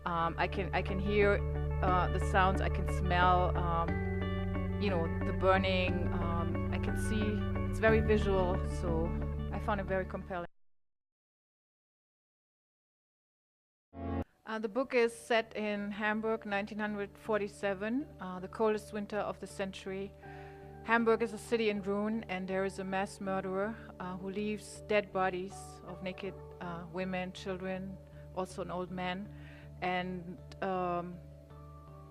I can hear the sounds. I can smell, the burning. I can see. It's very visual, so I found it very compelling. The book is set in Hamburg, 1947, the coldest winter of the century. Hamburg is a city in ruin, and there is a mass murderer who leaves dead bodies of naked women, children, also an old man. And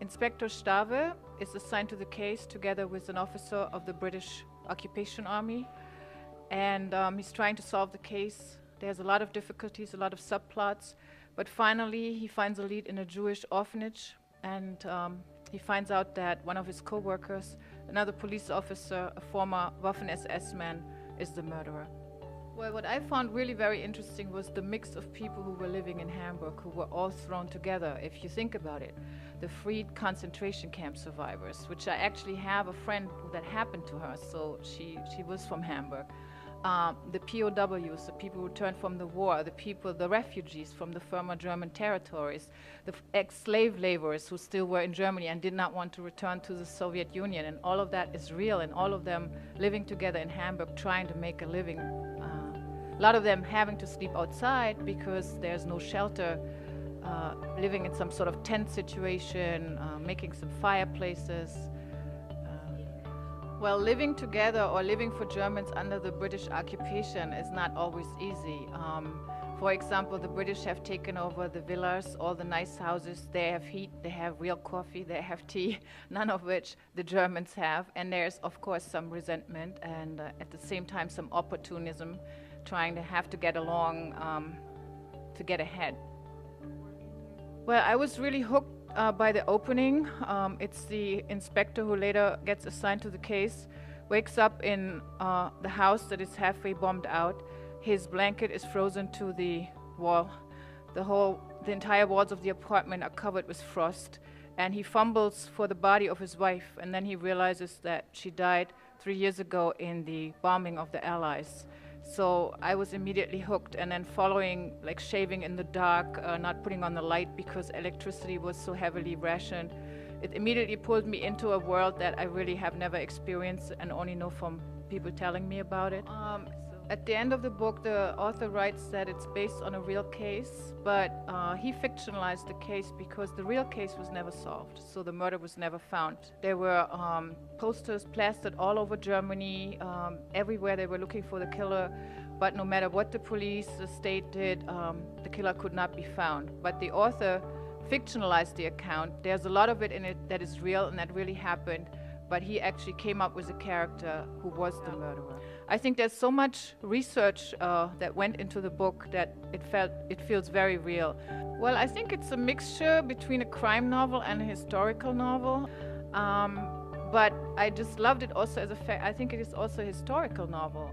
Inspector Stave is assigned to the case together with an officer of the British Occupation Army. And he's trying to solve the case. There's a lot of difficulties, a lot of subplots. But finally, he finds a lead in a Jewish orphanage, and he finds out that one of his co-workers, another police officer, a former Waffen-SS man, is the murderer. Well, what I found really very interesting was the mix of people who were living in Hamburg, who were all thrown together, if you think about it. The freed concentration camp survivors, which I actually have a friend that happened to her, so she was from Hamburg. The POWs, the people who returned from the war, the refugees from the former German territories, the ex-slave laborers who still were in Germany and did not want to return to the Soviet Union, and all of that is real, and all of them living together in Hamburg trying to make a living. A lot of them having to sleep outside because there's no shelter, living in some sort of tent situation, making some fireplaces. Well, living together or living for Germans under the British occupation is not always easy. For example, the British have taken over the villas, all the nice houses. They have heat, they have real coffee, they have tea, none of which the Germans have. And there's, of course, some resentment and at the same time some opportunism, trying to have to get along to get ahead. Well, I was really hooked by the opening. It's the inspector who later gets assigned to the case, wakes up in the house that is halfway bombed out. His blanket is frozen to the wall. The entire walls of the apartment are covered with frost, and he fumbles for the body of his wife, and then he realizes that she died 3 years ago in the bombing of the Allies. So I was immediately hooked, and then following, like shaving in the dark, not putting on the light because electricity was so heavily rationed. It immediately pulled me into a world that I really have never experienced and only know from people telling me about it. At the end of the book, the author writes that it's based on a real case, but he fictionalized the case because the real case was never solved, so the murder was never found. There were posters plastered all over Germany, everywhere they were looking for the killer, but no matter what the police, the state did, the killer could not be found. But the author fictionalized the account. There's a lot of it in it that is real and that really happened, but he actually came up with a character who was the murderer. I think there's so much research that went into the book that it feels very real. Well, I think it's a mixture between a crime novel and a historical novel, but I just loved it also as a fact. I think it is also a historical novel.